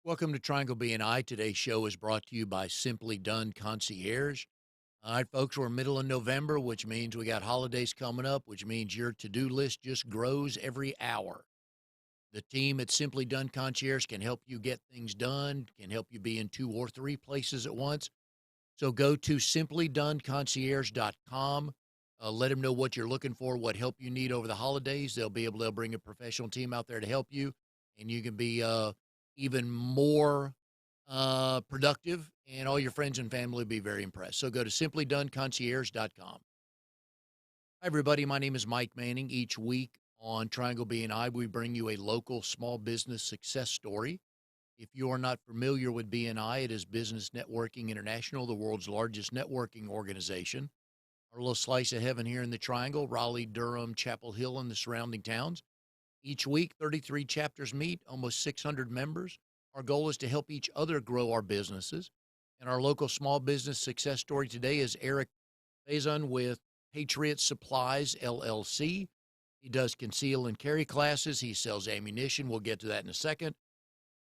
Welcome to Triangle BNI. Today's show is brought to you by Simply Done Concierge. All right, folks, we're middle of November, which means we got holidays coming up, which means your to-do list just grows every hour. The team at Simply Done Concierge can help you get things done, can help you be in two or three places at once. So go to simplydoneconcierge.com. Let them know what you're looking for, what help you need over the holidays. They'll bring a professional team out there to help you, and you can be even more productive, and all your friends and family will be very impressed. So go to simplydoneconcierge.com. Hi, everybody. My name is Mike Manning. Each week on Triangle BNI, we bring you a local small business success story. If you are not familiar with BNI, it is Business Networking International, the world's largest networking organization. Our little slice of heaven here in the Triangle, Raleigh, Durham, Chapel Hill, and the surrounding towns. Each week, 33 chapters meet, almost 600 members. Our goal is to help each other grow our businesses. And our local small business success story today is Eric Faison with Patriot Supplies, LLC. He does conceal and carry classes. He sells ammunition. We'll get to that in a second.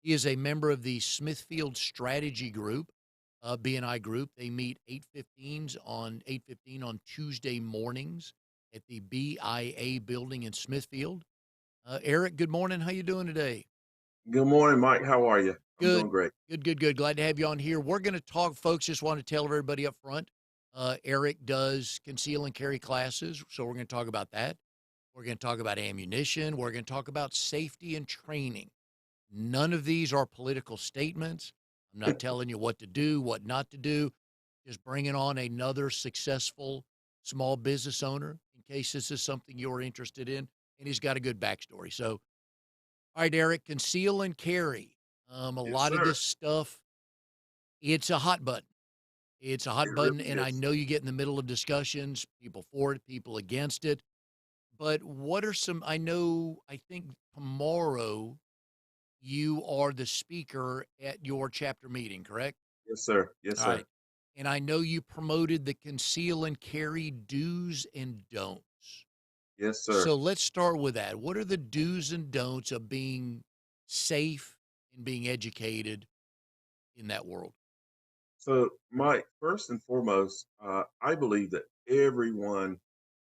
He is a member of the Smithfield Strategy Group, BNI group. They meet 8:15 on Tuesday mornings at the BIA building in Smithfield. Eric, good morning. How you doing today? Good morning, Mike. How are you? I'm doing Good, great. good. Glad to have you on here. We're going to talk, folks. Just want to tell everybody up front. Eric does conceal and carry classes, so we're going to talk about that. We're going to talk about ammunition. We're going to talk about safety and training. None of these are political statements. I'm not telling you what to do, what not to do. Just bringing on another successful small business owner in case this is something you're interested in, and he's got a good backstory. So, all right, Eric, conceal and carry. A Yes, lot of sir. this stuff, it's a hot button. It's a It hot button, really and I is. know you get in the middle of discussions, people for it, people against it. But what are some, I think tomorrow you are the speaker at your chapter meeting, correct? Yes, sir. Yes, All sir. right. And I know you promoted the conceal and carry do's and don'ts. Yes, sir. So let's start with that. What are the do's and don'ts of being safe and being educated in that world? So, Mike, first and foremost, I believe that everyone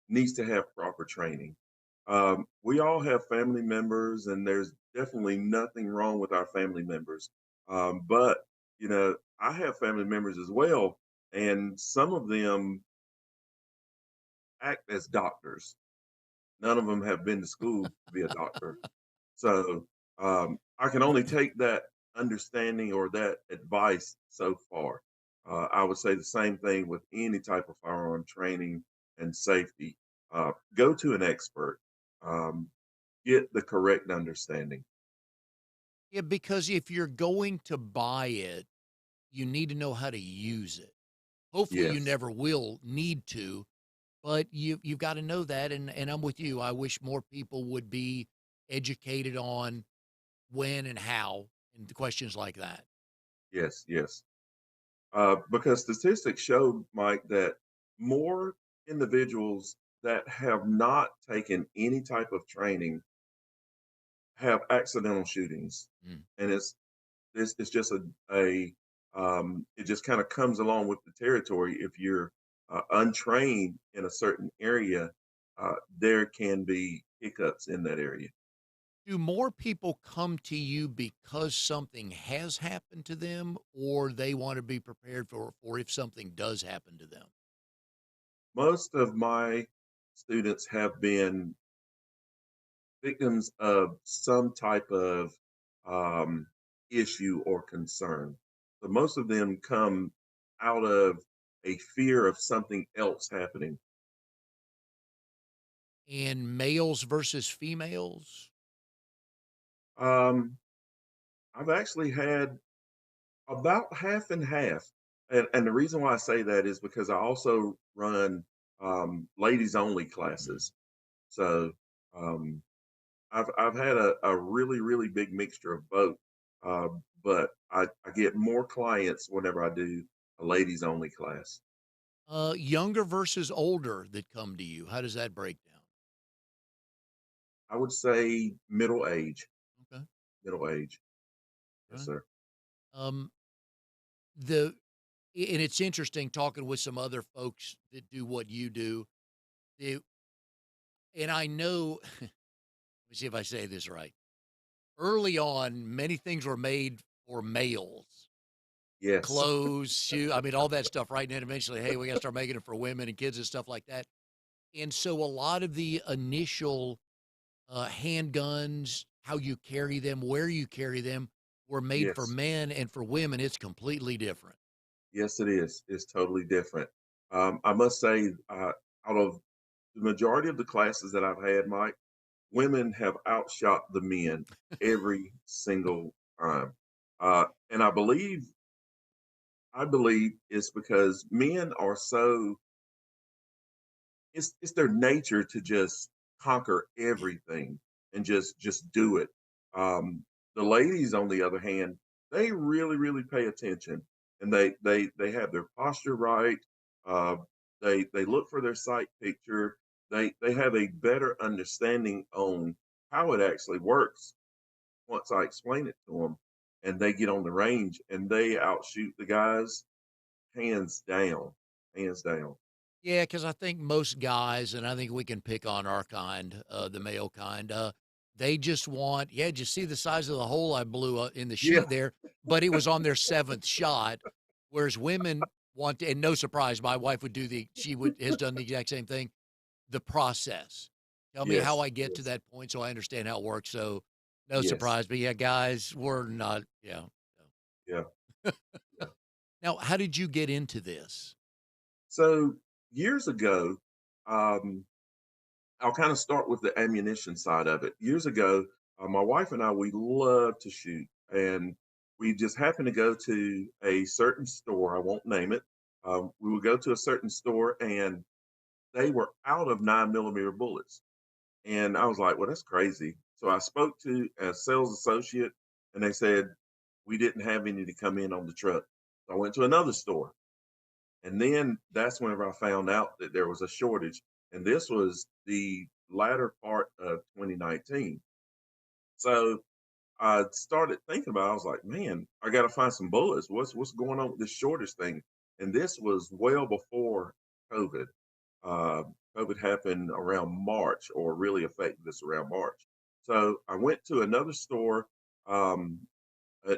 needs to have proper training. We all have family members, and there's definitely nothing wrong with our family members. But, I have family members as well, and some of them act as doctors. None of them have been to school to be a doctor. So I can only take that understanding or that advice so far. I would say the same thing with any type of firearm training and safety. Go to an expert, um, get the correct understanding. Yeah, because if you're going to buy it, you need to know how to use it. Hopefully you Yes, never will need to, but you've got to know that, and I'm with you. I wish more people would be educated on when and how and questions like that. yes, yes. Because statistics show, Mike, that more individuals that have not taken any type of training have accidental shootings, Mm. and it's just it just kind of comes along with the territory. If you're untrained in a certain area, there can be hiccups in that area. Do more people come to you because something has happened to them, or they want to be prepared for if something does happen to them? Most of my students have been victims of some type of um, issue or concern. So most of them come out of a fear of something else happening. And males versus females? Um, I've actually had about half and half. And the reason why I say that is because I also run ladies only Mm. classes. So um, I've had a really, really big mixture of both. Uh, but I get more clients whenever I do a ladies only class. Younger versus older that come to you. How does that break down? I would say middle age, Okay. middle age. Yes, Okay. sir. Um, the and it's interesting talking with some other folks that do what you do. They, and I know, let me see if I say this right. Early on, many things were made for males, Yes. clothes, shoe. I mean, all that stuff. Right, and then eventually, hey, we got to start making it for women and kids and stuff like that. And so, a lot of the initial handguns, how you carry them, where you carry them, were made for Yes. men, and for women, it's completely different. Yes, it is. It's totally different. I must say, out of the majority of the classes that I've had, Mike, women have outshot the men every single time. And I believe it's because men are so it's their nature to just conquer everything and just do it. The ladies, on the other hand, they really pay attention, and they have their posture right. Uh, they look for their sight picture. They have a better understanding on how it actually works once I explain it to them, and they get on the range and they outshoot the guys hands down, hands down. Yeah, because I think most guys, and I think we can pick on our kind, the male kind, they just want, yeah, did you see the size of the hole I blew in the Yeah. sheet there? But it was on their seventh shot. Whereas women want to, and no surprise, my wife would do she would, has done the exact same thing. The process. Tell me how Yes. I get to Yes. that point so I understand how it works. So no Yes. surprise. But yeah, guys, we're not, yeah. Yeah. Yeah. Now, how did you get into this? So years ago, um, I'll kind of start with the ammunition side of it. Years ago, my wife and I, we love to shoot, and we just happened to go to a certain store. I won't name it. We would go to a certain store, and they were out of 9 millimeter bullets. And I was like, well, that's crazy. So I spoke to a sales associate, and they said we didn't have any to come in on the truck. So I went to another store. And then that's whenever I found out that there was a shortage. And this was the latter part of 2019. So I started thinking about it. I was like, man, I got to find some bullets. What's going on with this shortage thing? And this was well before COVID. Uh, COVID happened around March, or really affected us around March. So I went to another store um,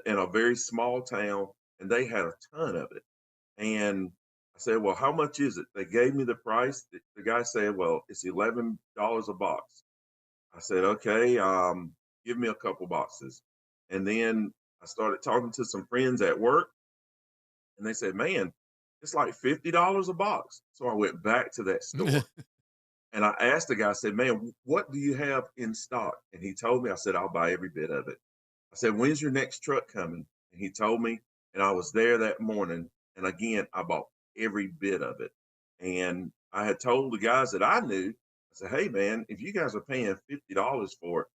in a very small town, and they had a ton of it. And I said, well, how much is it? They gave me the price. The guy said, well, it's $11 a box. I said, okay, give me a couple boxes. And then I started talking to some friends at work, and they said, man, it's like $50 a box. So I went back to that store, and I asked the guy, I said, man, what do you have in stock? And he told me. I said, I'll buy every bit of it. I said, when's your next truck coming? And he told me, and I was there that morning. And again, I bought every bit of it. And I had told the guys that I knew, I said, hey, man, if you guys are paying $50 for it,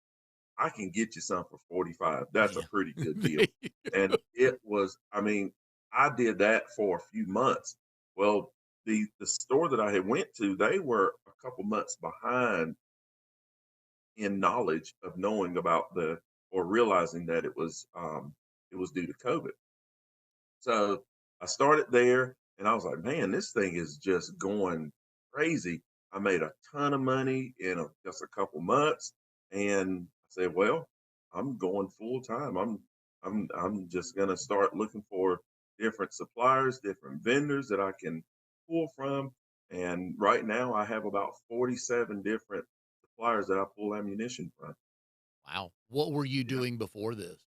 I can get you some for 45. That's a Yeah. pretty good deal. And it was, I mean, I did that for a few months. Well, the store that I had went to, they were a couple months behind in knowledge of knowing about the or realizing that it was due to COVID. So I started there, and I was like, man, this thing is just going crazy. I made a ton of money in just a couple months, and I said, well, I'm going full time. I'm just gonna start looking for different suppliers, different vendors that I can pull from. And right now, I have about 47 different suppliers that I pull ammunition from. Wow. What were you Yeah. doing before this?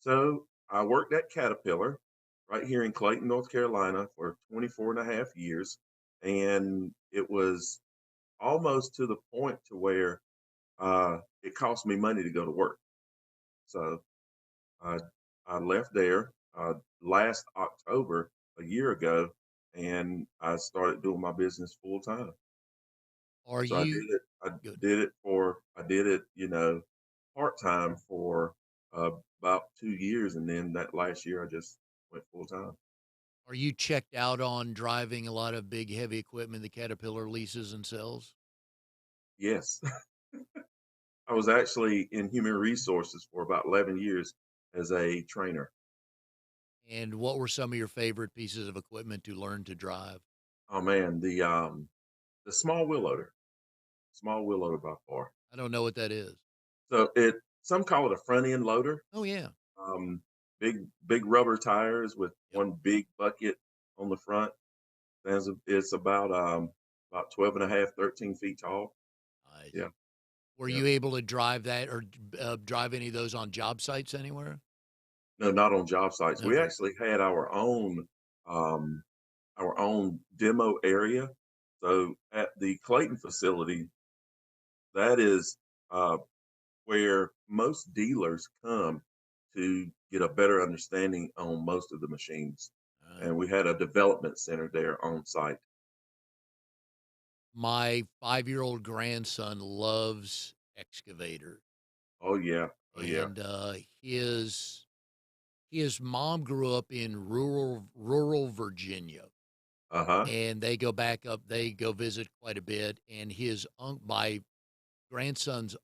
So I worked at Caterpillar right here in Clayton, North Carolina for 24 and a half years. And it was almost to the point to where it cost me money to go to work. So I, I left there last October, a year ago, and I started doing my business full time. Are So I you did it. good? I did it, part time for uh, about 2 years, and then that last year I just went full time. Are you checked out on driving a lot of big, heavy equipment the Caterpillar leases and sells? Yes, I was actually in human resources for about 11 years as a trainer. And what were some of your favorite pieces of equipment to learn to drive? Oh man, the small wheel loader by far. I don't know what that is. So some call it a front end loader. Oh, yeah. Um, big rubber tires with Yep. one big bucket on the front. It's about 12 and a half, 13 feet tall. Nice. Yeah, Were yeah. you able to drive that or drive any of those on job sites anywhere? No, not on job sites. We Okay. actually had our own demo area. So at the Clayton facility, that is uh, where most dealers come to get a better understanding on most of the machines. Uh, And we had a development center there on site. my 5-year-old grandson loves excavators, Oh yeah, oh yeah. and his mom grew up in rural Virginia, Uh huh. and they go visit quite a bit. And my grandson's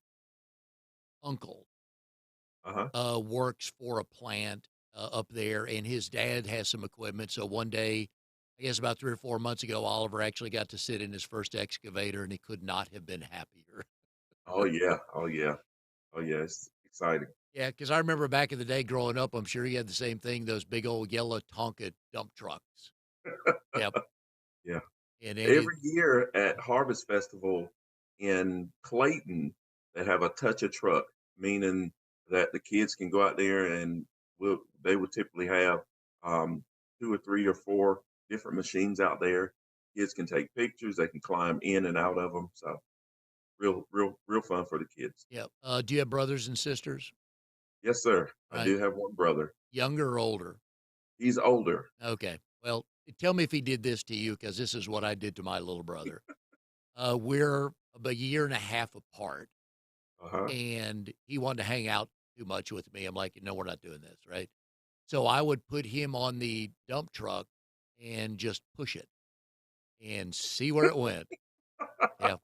uncle Uh huh. works for a plant up there, and his dad has some equipment. So one day, I guess about 3 or 4 months ago, Oliver actually got to sit in his first excavator, and he could not have been happier. Oh yeah. Oh yeah. Oh yeah. It's exciting. Yeah, because I remember back in the day growing up, I'm sure he had the same thing, those big old yellow Tonka dump trucks. Yep. Yeah. And it, Every year at Harvest Festival in Clayton, they have a touch a truck, meaning that the kids can go out there and they would typically have um, two or three or four different machines out there. Kids can take pictures, they can climb in and out of them. So real fun for the kids. yep. Do you have brothers and sisters? Yes, sir. I Right. do have one brother. Younger or older? He's older. Okay. Well, tell me if he did this to you, because this is what I did to my little brother. We're about a year and a half apart, Uh huh. and he wanted to hang out too much with me. I'm like, no, we're not doing this, right? So I would put him on the dump truck and just push it and see where it went. Yeah.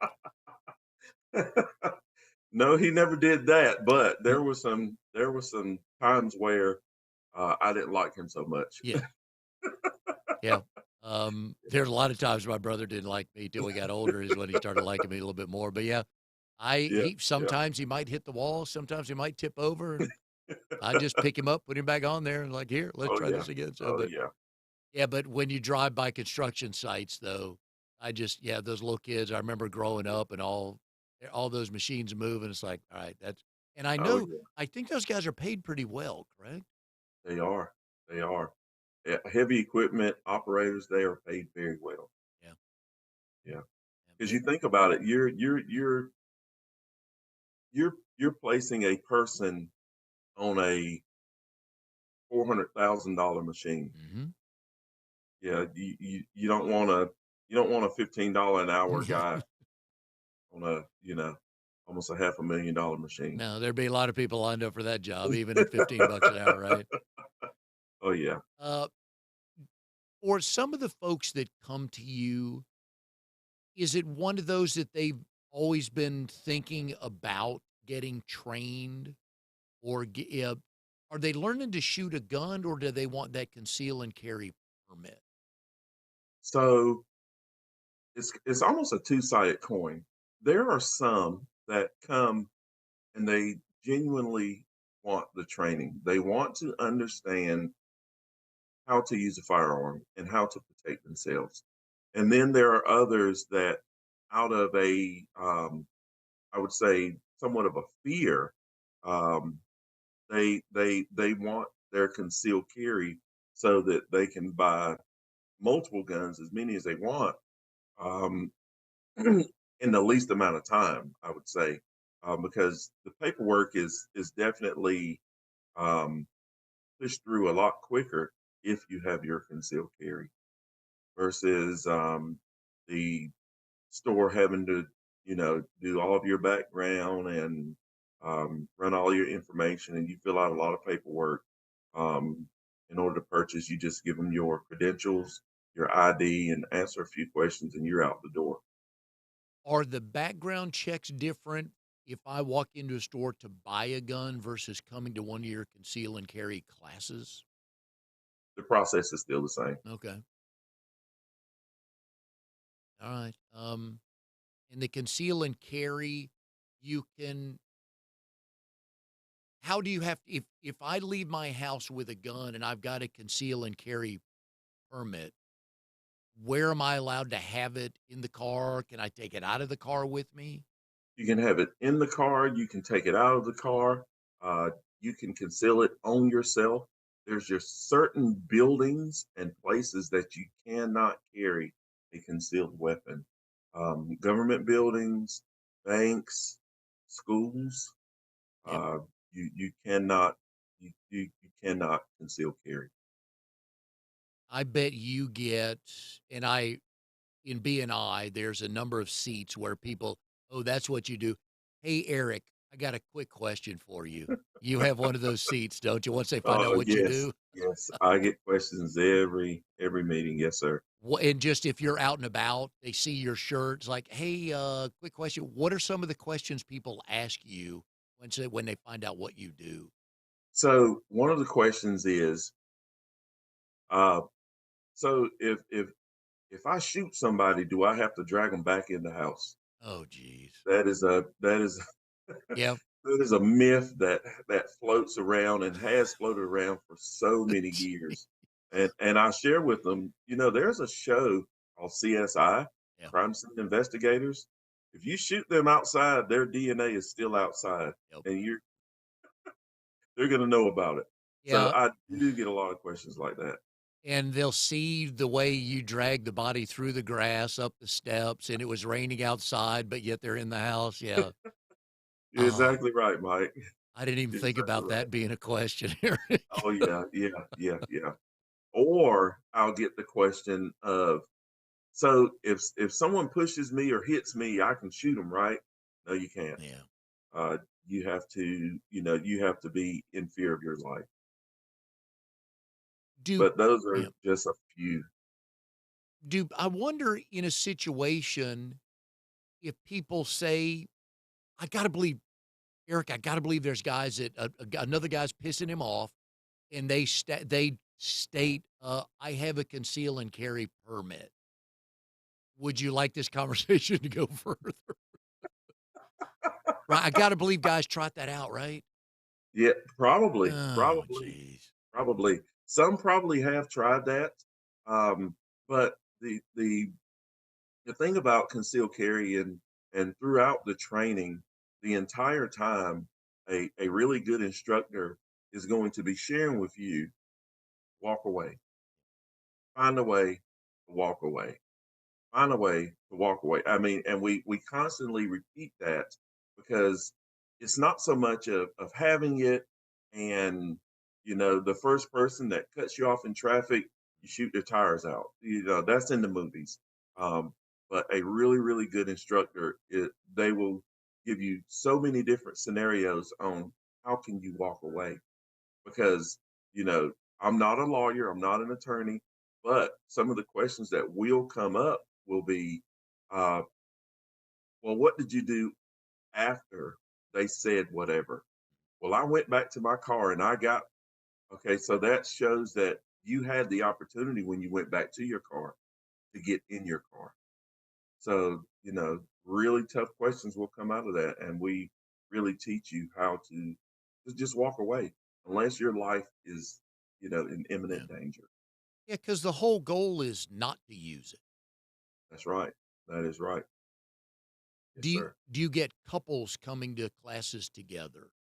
No, he never did that, but there was some times where I didn't like him so much. Yeah. Yeah. There's a lot of times my brother didn't like me till we got older is when he started liking me a little bit more. But yeah, Yeah, yeah. sometimes he might hit the wall, sometimes he might tip over, and I just pick him up, put him back on there, and like, here, let's Oh try yeah. this again. So, Oh but yeah. yeah, but when you drive by construction sites, though, yeah, those little kids. I remember growing up and all those machines moving. It's like, all right, and Oh yeah. I think those guys are paid pretty well, correct? They are. They are. Yeah, heavy equipment operators, they are paid very well. Yeah, Yeah. yeah, Because you think about it, you're placing a person on a $400,000 machine. hmm Yeah, you don't want a $15 an hour guy on almost a half $1 million machine. No, there'd be a lot of people lined up for that job, even at $15 an hour, right? Oh yeah. Uh, or some of the folks that come to you, is it one of those that they've always been thinking about getting trained, or are they learning to shoot a gun, or do they want that conceal and carry permit? So it's almost a two-sided coin. There are some that come and they genuinely want the training. They want to understand how to use a firearm and how to protect themselves. And then there are others that, out of I would say, somewhat of a fear, um, they want their concealed carry so that they can buy multiple guns, as many as they want, um, in the least amount of time. I would say, because the paperwork is definitely um, pushed through a lot quicker if you have your concealed carry versus the store having to, do all of your background and run all your information, and you fill out a lot of paperwork um, in order to purchase. You just give them your credentials, your ID, and answer a few questions, and you're out the door. Are the background checks different if I walk into a store to buy a gun versus coming to one of your conceal and carry classes? the process is still the same. Okay. All right. In the conceal and carry, you can how do you have if I leave my house with a gun and I've got a conceal and carry permit, where am I allowed to have it in the car? Can I take it out of the car with me? You can have it in the car, you can take it out of the car, uh, you can conceal it on yourself. There's just certain buildings and places that you cannot carry a concealed weapon. Government buildings, banks, schools, Yep. uh, you cannot you cannot conceal carry. I bet you get and I in BNI, there's a number of seats where people, "Oh, that's what you do." "Hey, Eric, I got a quick question for you." You have one of those seats, don't you, once they find out Oh what you yes, do? yes. I get questions every meeting. Yes, sir. And just if you're out and about, they see your shirt, it's like, "Hey, quick question. What are some of the questions people ask you when they find out what you do?" So one of the questions is, uh, so if I shoot somebody, do I have to drag them back in the house? Oh, geez. That is Yep. that is a myth that floats around and has floated around for so many Gee. years. And I share with them, there's a show called CSI, Yeah, Crime Scene Investigators. If you shoot them outside, their DNA is still outside, yep. and they're going to know about it. So Yeah, I do get a lot of questions like that. and they'll see the way you drag the body through the grass, up the steps, and it was raining outside, but yet they're in the house, yeah. You're Oh, exactly right, Mike. I didn't even You're think exactly about right. that being a question, Eric. Oh yeah, yeah, yeah, yeah. Or I'll get the question of, so if someone pushes me or hits me, I can shoot them, right? No, you can't. Yeah. Uh, you have to be in fear of your life. Do But those yeah. are just a few. Do I wonder in a situation if people say, "I gotta believe Eric, I gotta believe there's guys that another guy's pissing him off," and they state, "I have a conceal and carry permit." Would you like this conversation to go further? Right, I gotta believe guys trot that out, right? Yeah, probably, Oh, probably, jeez. probably. Some probably have tried that. But the thing about concealed carry and throughout the training, the entire time, a really good instructor is going to be sharing with you, walk away, find a way to walk away, find a way to walk away. I mean, and we constantly repeat that because it's not so much of having it and the first person that cuts you off in traffic, you shoot their tires out. That's in the movies. Um, but a really, really good instructor, they will give you so many different scenarios on how can you walk away because you know I'm not a lawyer, I'm not an attorney, but some of the questions that will come up will be, uh, well, what did you do after they said whatever? Well, I went back to my car and I got, okay, so that shows that you had the opportunity when you went back to your car to get in your car. So, really tough questions will come out of that. And we really teach you how to just walk away unless your life is, in Yeah. imminent danger. Yeah, because the whole goal is not to use it. That's right. That is right. Yes, sir. Do you get couples coming to classes together,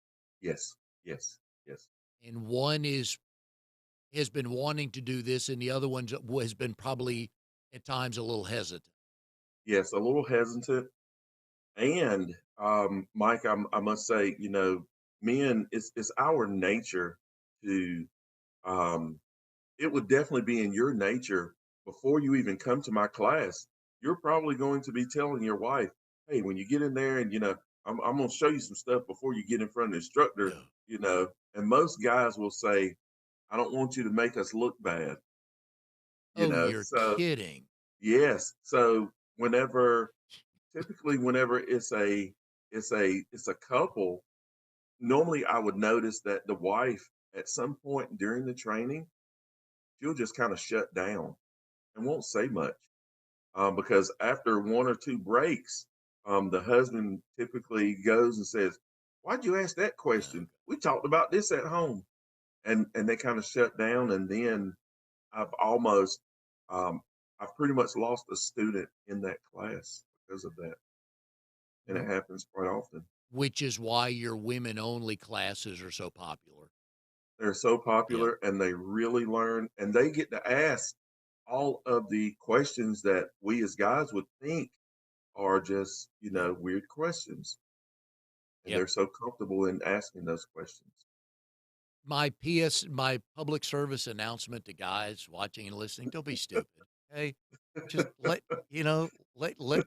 Yes. Yes. Yes. and one has been wanting to do this, and the other one has been probably at times a little hesitant? Yes. A little hesitant. And Mike, I must say, men, it's our nature to um, it would definitely be in your nature before you even come to my class. You're probably going to be telling your wife, "Hey, when you get in there, and I'm going to show you some stuff before you get in front of the instructor." Yeah. And most guys will say, "I don't want you to make us look bad." Oh, you're So kidding. yes, so typically whenever it's a couple, normally I would notice that the wife at some point during the training she'll just kind of shut down and won't say much. Because after one or two breaks, the husband typically goes and says, "Why'd you ask that Okay. question? We talked about this at home." And they kind of shut down, and then I've almost, um, I've pretty much lost a student in that class because of that, and it W- happens quite often. Which is why your women only classes are so popular. They're so Yeah. popular, and they really learn, and they get to ask all of the questions that we as guys would think are just, Yeah. weird questions. And Yep. they're so comfortable in asking those questions. My public service announcement to guys watching and listening, don't be stupid. Okay. Just let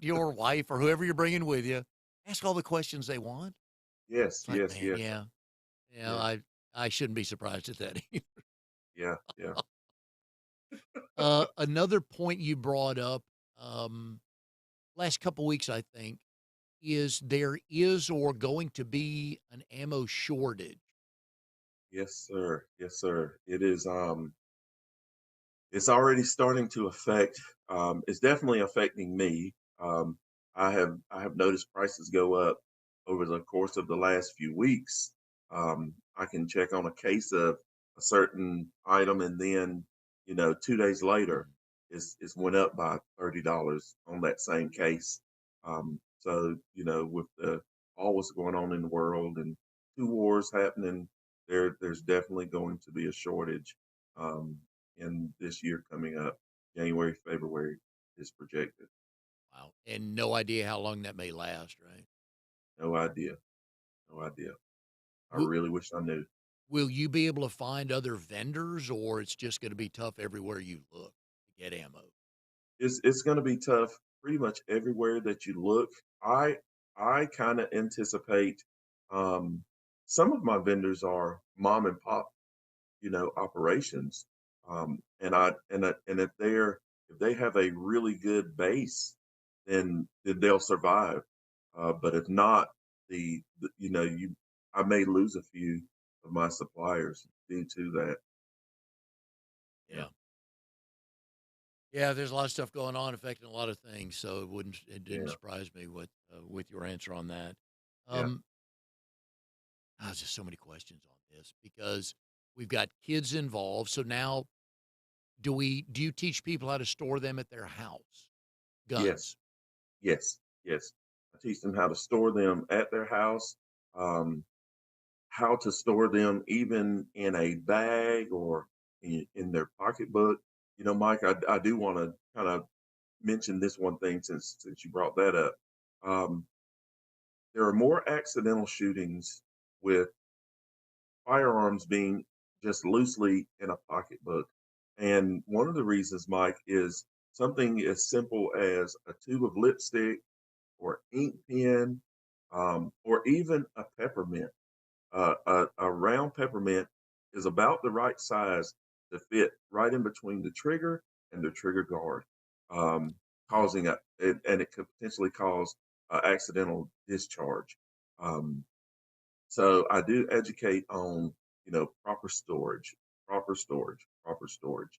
your wife or whoever you're bringing with you ask all the questions they want. Yes, It's like, yes, man, yes, yeah. Yeah, yes, I shouldn't be surprised at that. yeah, yeah, Another point you brought up, um, last couple weeks, I think, is there is or going to be an ammo shortage. yes, sir, yes, sir. It is. It's already starting to affect. It's definitely affecting me. I have noticed prices go up over the course of the last few weeks. I can check on a case of a certain item, and then 2 days later, Mhm. it's went up by $30 on that same case. So with all what's going on in the world and two wars happening, there's definitely going to be a shortage. Um, in this year coming up. January, February is projected. Wow, and no idea how long that may last, right? No idea. No idea. I Will really wish I knew. will you be able to find other vendors, or it's just gonna be tough everywhere you look to get ammo? It's going to be tough pretty much everywhere that you look. I kind of anticipate um, some of my vendors are mom and pop, operations, and if they have a really good base, then they'll survive. But if not, the you know you I may lose a few of my suppliers due to that. Yeah, Yeah. Yeah, there's a lot of stuff going on affecting a lot of things, so it didn't yeah, surprise me with your answer on that. yeah, Um, there's just so many questions on this because we've got kids involved. So now, do you teach people how to store them at their house? yes, Guns. yes, yes. I teach them how to store them at their house. Um, how to store them even in a bag or in their pocketbook. Mike, I do want to kind of mention this one thing since you brought that up. Um, there are more accidental shootings with firearms being just loosely in a pocketbook. And one of the reasons, Mike, is something as simple as a tube of lipstick or ink pen, or even a peppermint. A round peppermint is about the right size to fit right in between the trigger and the trigger guard, um, causing and it could potentially cause accidental discharge. Um, so I do educate on proper storage, proper storage, proper storage,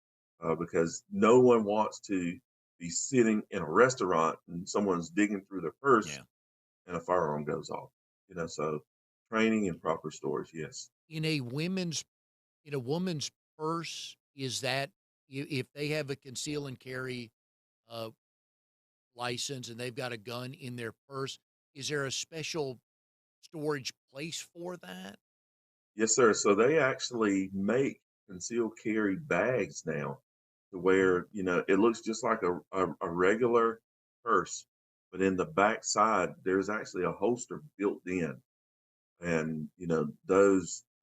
because no one wants to be sitting in a restaurant and someone's digging through their purse Yeah. and a firearm goes off. So training and proper storage, yes. In a women's in a woman's purse, is that if they have a conceal and carry uh, license and they've got a gun in their purse, is there a special storage place for that? Yes, sir. So they actually make concealed carry bags now to where, it looks just like a regular purse, but in the back side, there's actually a holster built in. And,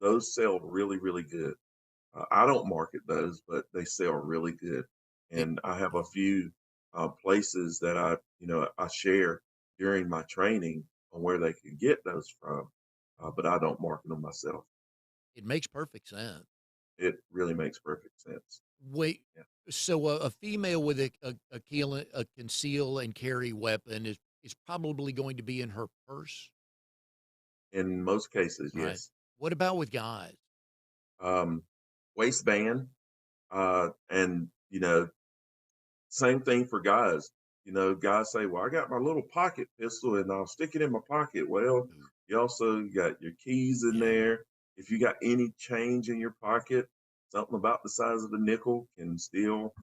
those sell really, really good. I don't market those, but they sell really good. It, And I have yeah. a few places that I share during my training on where they can get those from, but I don't market them myself. It makes perfect sense. It really makes perfect sense. Wait, Yeah. so a female with a conceal and carry weapon is probably going to be in her purse, In most cases, right? yes. What about with guys? Um, Waistband. And same thing for guys. Guys say, "Well, I got my little pocket pistol and I'll stick it in my pocket." Well, Ooh, you also got your keys in yeah. there. If you got any change in your pocket, something about the size of a nickel can still,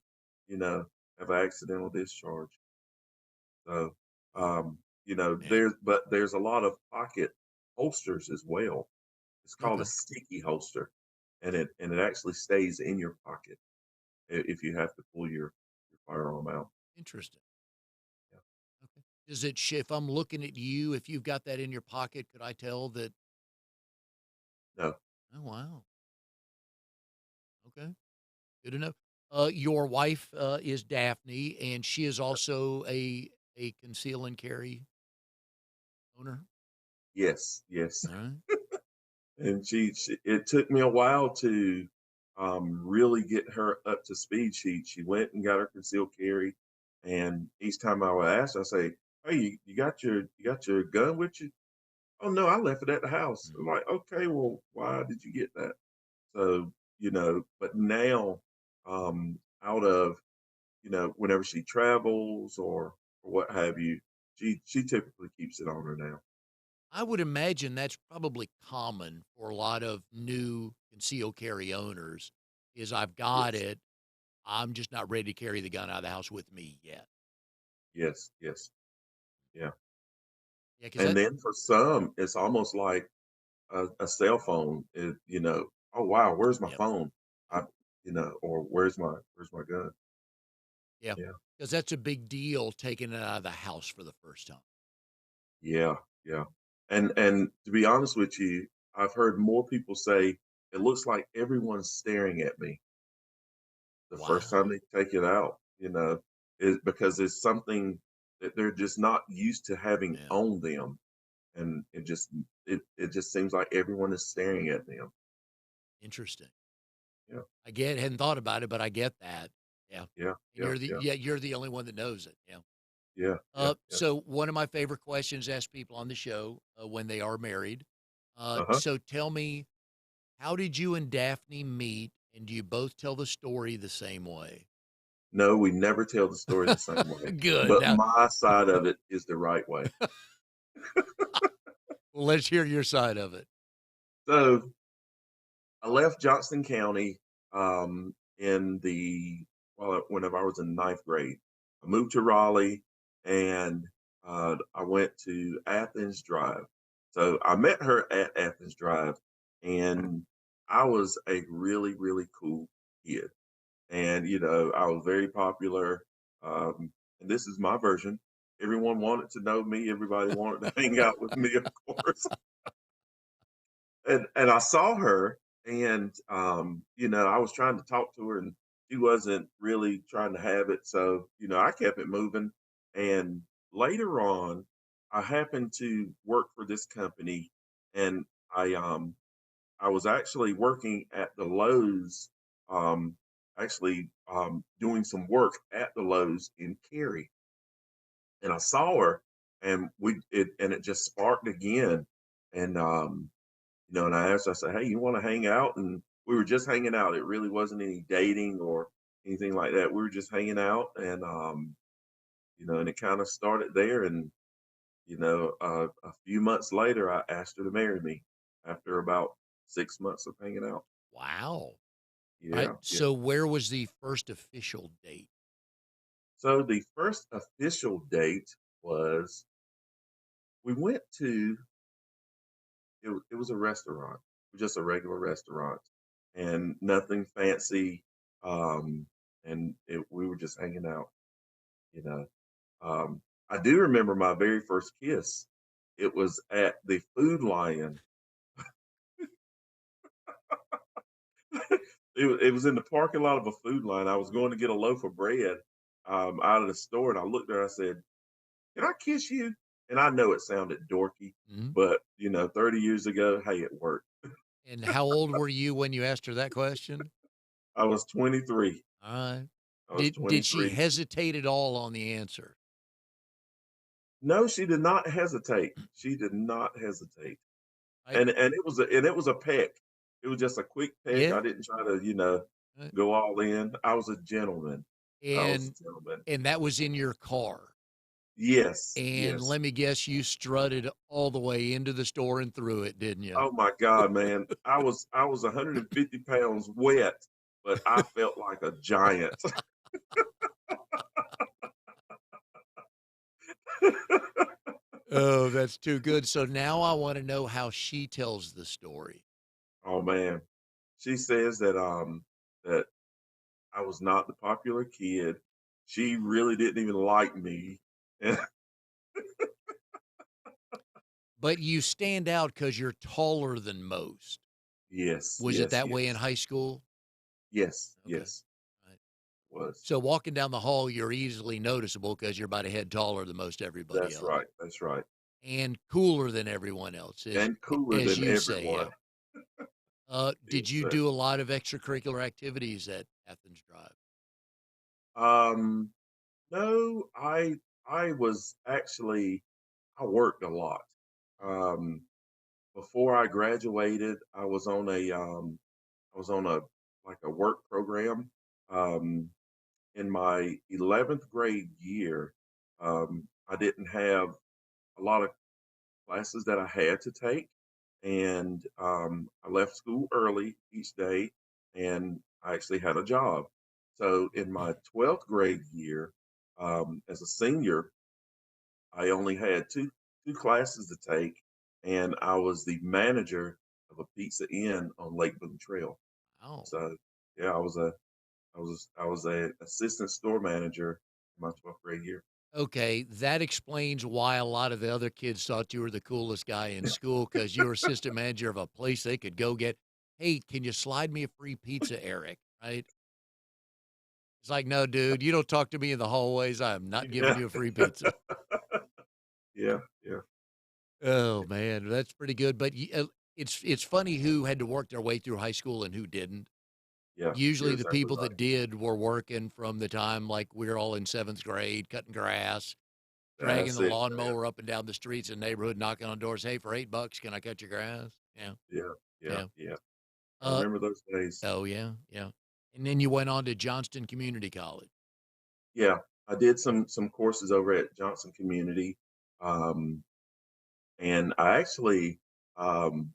you know, have an accidental discharge. So, Man. there's a lot of pocket holsters as well. It's called a Okay. sticky holster, and it actually stays in your pocket if you have to pull your firearm out. Interesting. Yeah. Okay. Does it if I'm looking at you, if you've got that in your pocket, could I tell that? No. Oh, wow. Okay. Good to know. Your wife is Daphne, and she is also a conceal and carry owner. Yes. Yes. All right. And she it took me a while to really get her up to speed. She went and got her concealed carry, and each time I would ask, I say, "Hey, you got your gun with you?" "Oh no, I left it at the house." I'm Mhm. like, "Okay, well, why did you get that?" So, but now, out of, whenever she travels or what have you, she typically keeps it on her now. I would imagine that's probably common for a lot of new concealed carry owners. Is I've got Yes. it. I'm just not ready to carry the gun out of the house with me yet. Yes, yes. Yeah. Yeah, because And that. then for some, it's almost like a cell phone. Oh wow, where's my Yep. phone? I, or where's my gun? Yeah, Yeah, because that's a big deal taking it out of the house for the first time. yeah, yeah. And to be honest with you, I've heard more people say it looks like everyone's staring at me the first time Wow. they take it out. Because it's something that they're just not used to having Yeah. on them, and it just seems like everyone is staring at them. Interesting. Yeah, Hadn't thought about it, but I get that. Yeah. yeah, And yeah, yeah, you're the only one that knows it. Yeah. yeah, yeah, yeah. So one of my favorite questions to ask people on the show when they are married. Uh-huh. So tell me, how did you and Daphne meet, and do you both tell the story the same way? No, we never tell the story the same way, Good. but Now, my side of it is the right way. well, let's hear your side of it. So I left Johnston County in the well, whenever I was in ninth grade. I moved to Raleigh, and I went to Athens Drive. So I met her at Athens Drive, and I was a really, really cool kid. And I was very popular. And this is my version. Everyone wanted to know me. Everybody wanted to hang out with me, of course. And I saw her, and I was trying to talk to her, and she wasn't really trying to have it. So I kept it moving. And later on, I happened to work for this company, and I was actually working at the Lowe's, doing some work at the Lowe's in Cary, and I saw her, and it just sparked again, and and I asked her, I said, "Hey, you want to hang out?" And we were just hanging out. It really wasn't any dating or anything like that. We were just hanging out, and and it kind of started there, and a few months later, I asked her to marry me after about 6 months of hanging out. Wow. Right. Yeah, yeah. So where was the first official date? So the first official date was we went to it was a restaurant, just a regular restaurant, and nothing fancy. Um, and we were just hanging out, you know. Um, I do remember my very first kiss. It was at the Food Lion. It was in the parking lot of a Food Lion. I was going to get a loaf of bread out of the store, and I looked there. I said, "Can I kiss you?" And I know it sounded dorky, Mhm. but 30 years ago, hey, it worked. And how old were you when you asked her that question? I was 23. All right. I was Did she 23. hesitate at all on the answer? No, she did not hesitate. She did not hesitate. I And it was a peck. It was just a quick peck. Yeah. I didn't try to, Uh, go all in. I was a gentleman. I was and a gentleman. that was in your car. Yes, And yes. let me guess, you strutted all the way into the store and through it, didn't you? Oh my God, man. I was 150 pounds wet, but I felt like a giant. Oh, that's too good. So now I want to know how she tells the story. Oh man. She says that I was not the popular kid. She really didn't even like me. And But you stand out because you're taller than most. yes, Was it yes, that way in yes. high school? Yes, Okay. yes, Right. was. So walking down the hall, you're easily noticeable because you're about a head taller than most everybody That's else right. That's right. and cooler than everyone else, And cooler as than you say. everyone. Yeah. Yes, Did you sir. do a lot of extracurricular activities at Athens Drive? Um, no, I was actually I worked a lot. Um, before I graduated, I was on a like a work program. Um, in my 11th grade year, I didn't have a lot of classes that I had to take, and I left school early each day, and I actually had a job. So in my 12th grade year, as a senior, I only had two classes to take, and I was the manager of a pizza inn on Lake Boone Trail. Oh. So yeah, I was a assistant store manager in my 12th grade year. Okay, that explains why a lot of the other kids thought you were the coolest guy in school because you were assistant manager of a place they could go get. Hey, can you slide me a free pizza, Eric? Right? It's like, no, dude, you don't talk to me in the hallways. I am not giving Yeah. you a free pizza. Yeah, yeah, Oh man, that's pretty good. But it's funny who had to work their way through high school and who didn't. yeah. You're Usually, the exactly people right. that did were working from the time like we were all in seventh grade, cutting grass, dragging That's the it, man. lawnmower up and down the streets in the neighborhood, knocking on doors. Hey, for $8, can I cut your grass? Yeah, Yeah, yeah, yeah. yeah. I Uh, remember those days. oh yeah, yeah. And then you went on to Johnston Community College. Yeah, I did some courses over at Johnson Community, um, and I actually um,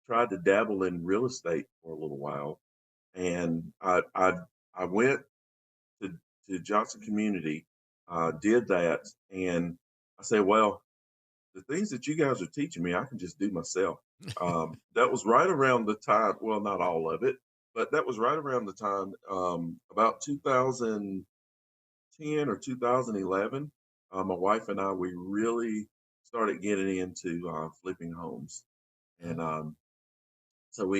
tried to dabble in real estate for a little while. And I went to Johnson Community, did that, and I said, well, the things that you guys are teaching me, I can just do myself. That was right around the time, well, not all of it, but that was right around the time, about 2010 or 2011. My wife and I, we really started getting into flipping homes. And Oh, so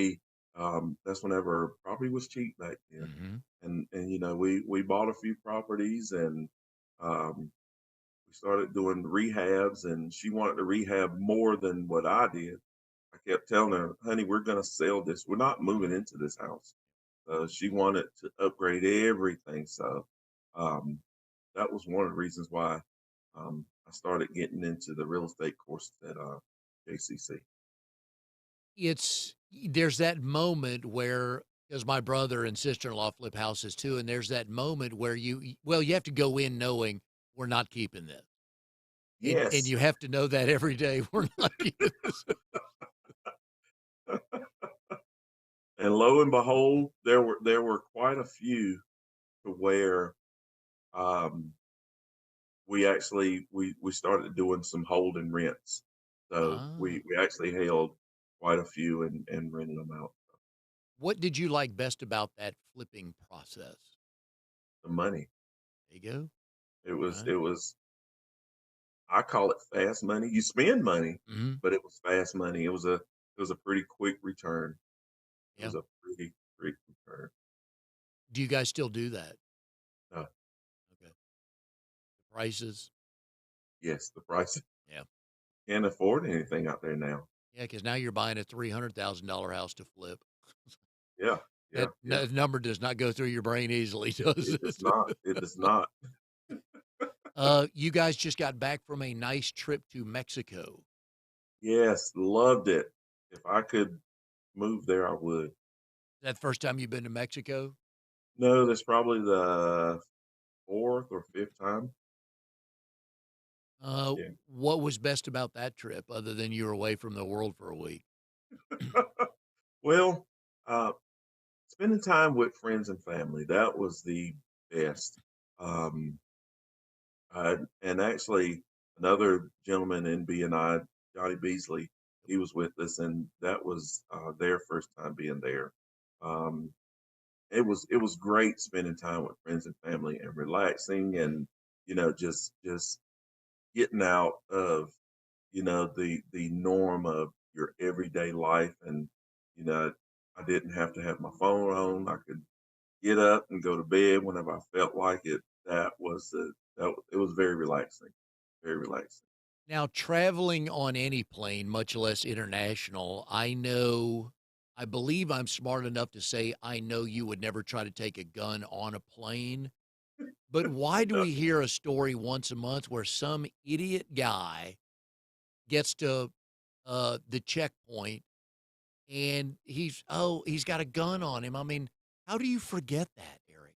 that's whenever property was cheap back then. mm-hmm. And we bought a few properties, and um, we started doing rehabs, and she wanted to rehab more than what I did. I kept telling her, honey, we're going to sell this. We're not moving into this house. She wanted to upgrade everything. So um, that was one of the reasons why I started getting into the real estate course at JCC. There's that moment where because my brother and sister-in-law flip houses too, and there's that moment where you have to go in knowing we're not keeping this. And Yes. you have to know that every day we're not keeping this. And lo and behold, there were quite a few to where um, we started doing some hold and rents. So Ah. we actually held quite a few and rented them out. What did you like best about that flipping process? The money. There you go. It was Right. it was I call it fast money. You spend money, Mhm. but it was fast money. It was a pretty quick return. It Yeah. was a pretty quick return. Do you guys still do that? Uh, Okay. The prices? yes, the price Yeah. can't afford anything out there now. Yeah, because now you're buying a $300,000 house to flip. Yeah, yeah, That yeah. number does not go through your brain easily, does It does it? not. It does not. You guys just got back from a nice trip to Mexico. Yes, loved it. If I could move there, I would. That first time you've been to Mexico? No, that's probably the 4th or 5th time. Yeah. What was best about that trip other than you were away from the world for a week? Well, uh, spending time with friends and family, that was the best. Um, and actually, another gentleman in BNI, Johnny Beasley, he was with us, and that was their first time being there. Um, it was great spending time with friends and family and relaxing, and just getting out of the norm of your everyday life, and you know I didn't have to have my phone on. I could get up and go to bed whenever I felt like it. It was very relaxing, very relaxing. Now, traveling on any plane, much less international, I believe I'm smart enough to say I know you would never try to take a gun on a plane. But why do No. we hear a story once a month where some idiot guy gets to the checkpoint and he's got a gun on him? I mean, how do you forget that, Eric?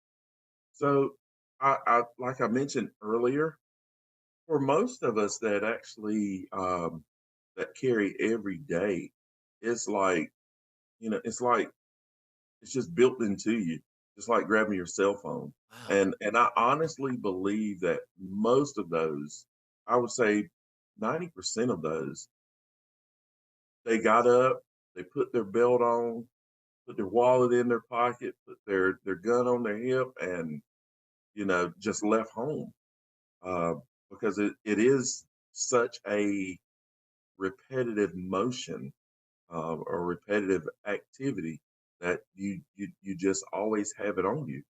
So I like I mentioned earlier, for most of us that actually that carry every day, it's like it's like it's just built into you, just like grabbing your cell phone. Wow. And I honestly believe that most of those, I would say 90% of those, they got up, they put their belt on, put their wallet in their pocket, put their gun on their hip, and just left home. Uh, because it is such a repetitive motion or repetitive activity that you just always have it on you.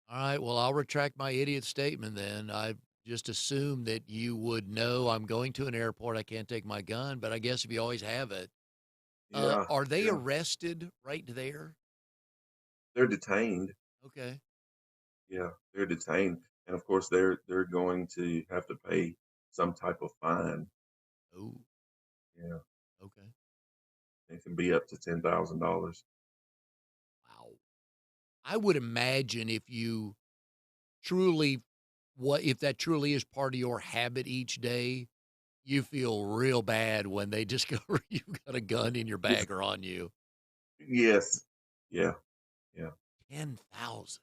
All right. Well, I'll retract my idiot statement then. I just assumed that you would know I'm going to an airport. I can't take my gun, but I guess if you always have it, Yeah, are they yeah. arrested right there? They're detained. Okay. Yeah, they're detained, and of course they're going to have to pay some type of fine. Oh, Yeah, okay. it can be up to $10,000. Wow. I would imagine if you truly, what if that truly is part of your habit each day, you feel real bad when they discover you've got a gun in your Yes, bag or on you. yes, yeah, yeah, 10,000.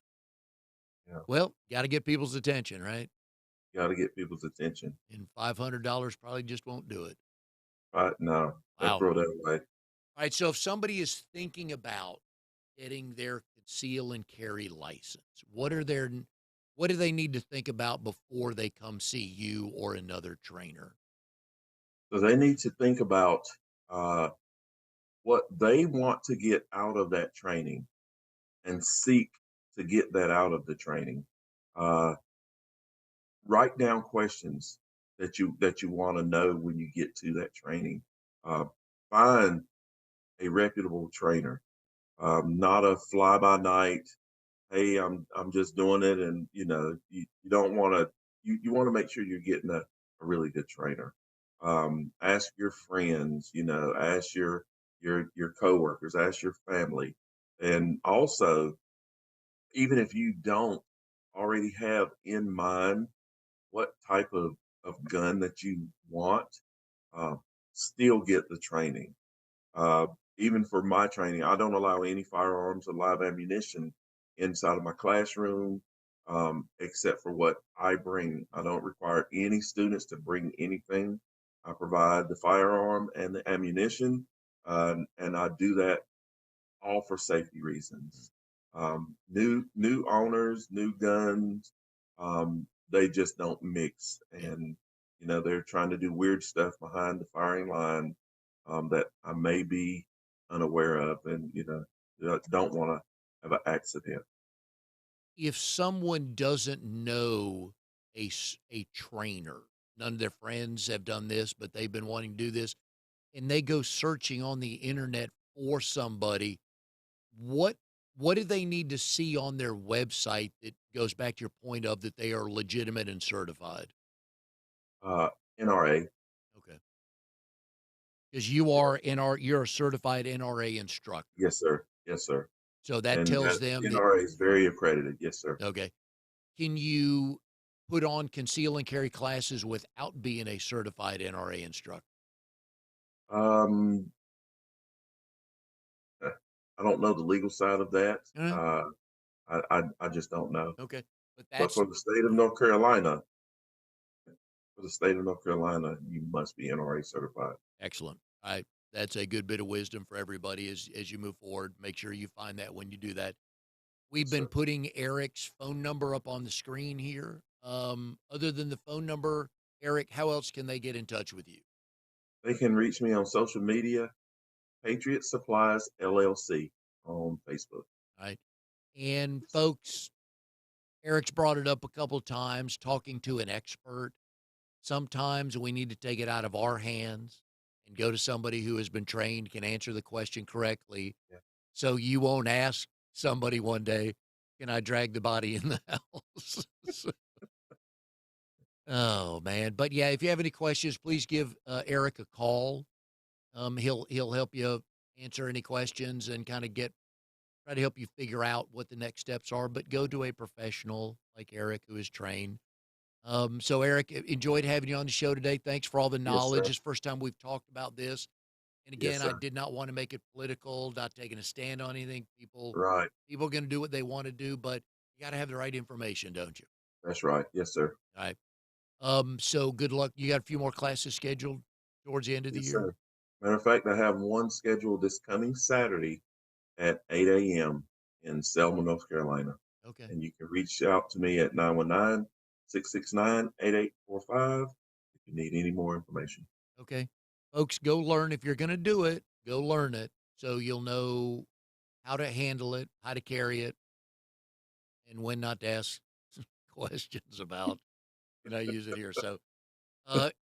yeah. Well, got to get people's attention, right? Got to get people's attention. And $500 probably just won't do it. No, they'll Wow. throw that away. All right. So if somebody is thinking about getting their conceal and carry license, what do they need to think about before they come see you or another trainer? So they need to think about uh, what they want to get out of that training and seek to get that out of the training. Uh, Write down questions that you want to know when you get to that training. Uh, Find a reputable trainer, not a fly by night. Hey, I'm just doing it, and you don't want to. You want to make sure you're getting a really good trainer. Ask your friends, ask your coworkers, ask your family, and also even if you don't already have in mind what type of gun that you want, uh, still get the training. Uh, Even for my training, I don't allow any firearms or live ammunition inside of my classroom, except for what I bring. I don't require any students to bring anything. I provide the firearm and the ammunition, and I do that all for safety reasons. New owners, new guns, they just don't mix, Yeah. and they're trying to do weird stuff behind the firing line that I may be unaware of, and don't want to have an accident. If someone doesn't know a trainer, none of their friends have done this, but they've been wanting to do this, and they go searching on the internet for somebody, what what do they need to see on their website that goes back to your point of that they are legitimate and certified? Uh, NRA, Okay, because you yeah, are you're a certified NRA instructor. yes, sir. Yes, sir. So that And tells that them that, NRA is very accredited. Yes, sir. okay. Can you put on conceal and carry classes without being a certified NRA instructor? Um, I don't know the legal side of that. Uh, I just don't know. okay. But But that's for the state of North Carolina, you must be NRA certified. excellent. That's a good bit of wisdom for everybody as you move forward. Make sure you find that when you do that. We've Yes, been sir. putting Eric's phone number up on the screen here. Other than the phone number, Eric, how else can they get in touch with you? They can reach me on social media, Patriot Supplies LLC on Facebook. Right. And Yes, sir. folks, Eric's brought it up a couple of times, talking to an expert. Sometimes we need to take it out of our hands and go to somebody who has been trained, can answer the question correctly. Yeah. So you won't ask somebody one day, can I drag the body in the house? Oh man. But yeah, if you have any questions, please give Eric a call. He'll help you answer any questions and kind of try to help you figure out what the next steps are, but go to a professional like Eric who is trained. So Eric, enjoyed having you on the show today. Thanks for all the Yes, knowledge. sir. It's the first time we've talked about this. And Yes, again, I sir. did not want to make it political, not taking a stand on anything. Right. People are going to do what they want to do, but you got to have the right information, don't you? That's right. Yes, sir. All right. So good luck. You got a few more classes scheduled towards the end of the Yes, year? sir. Matter of fact, I have one scheduled this coming Saturday at 8 a.m. in Selma, North Carolina. Okay. And you can reach out to me at 919-669-8845 if you need any more information. Okay. Folks, go learn. If you're going to do it, go learn it so you'll know how to handle it, how to carry it, and when not to ask questions about, can I use it here? So,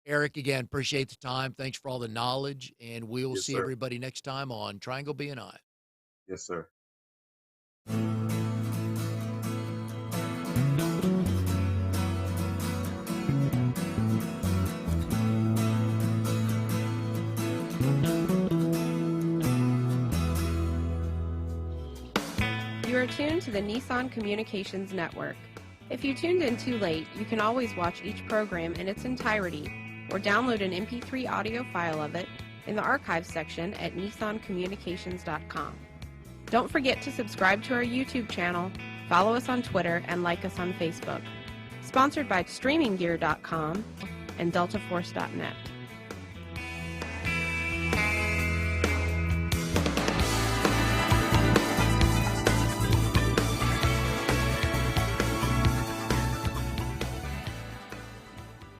Eric, again, appreciate the time. Thanks for all the knowledge, and we'll Yes, see sir. everybody next time on Triangle BNI. Yes, sir. You are tuned to the Nissan Communications Network. If you tuned in too late, you can always watch each program in its entirety or download an MP3 audio file of it in the archives section at nissancommunications.com. Don't forget to subscribe to our YouTube channel, follow us on Twitter, and like us on Facebook. Sponsored by StreamingGear.com and DeltaForce.net.